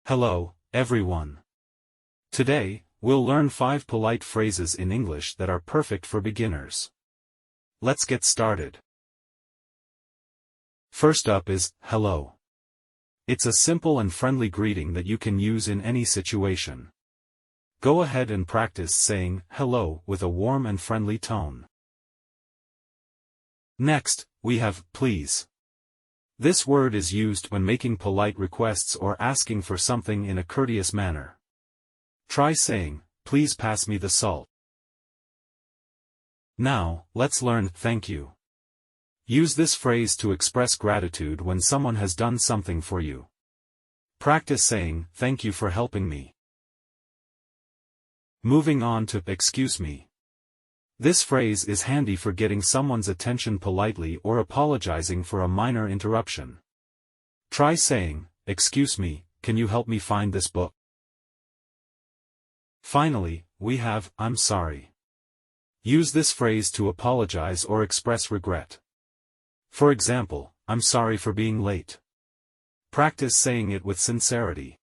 Hello, everyone. Today, we'll learn 5 polite phrases in English that are perfect for beginners. Let's get started. First up is, hello. It's a simple and friendly greeting that you can use in any situation. Go ahead and practice saying hello with a warm and friendly tone. Next, we have please. This word is used when making polite requests or asking for something in a courteous manner. Try saying, please pass me the salt. Now, let's learn thank you. Use this phrase to express gratitude when someone has done something for you. Practice saying, thank you for helping me. Moving on to excuse me. This phrase is handy for getting someone's attention politely or apologizing for a minor interruption. Try saying, excuse me, can you help me find this book? Finally, we have, I'm sorry. Use this phrase to apologize or express regret. For example, I'm sorry for being late. Practice saying it with sincerity.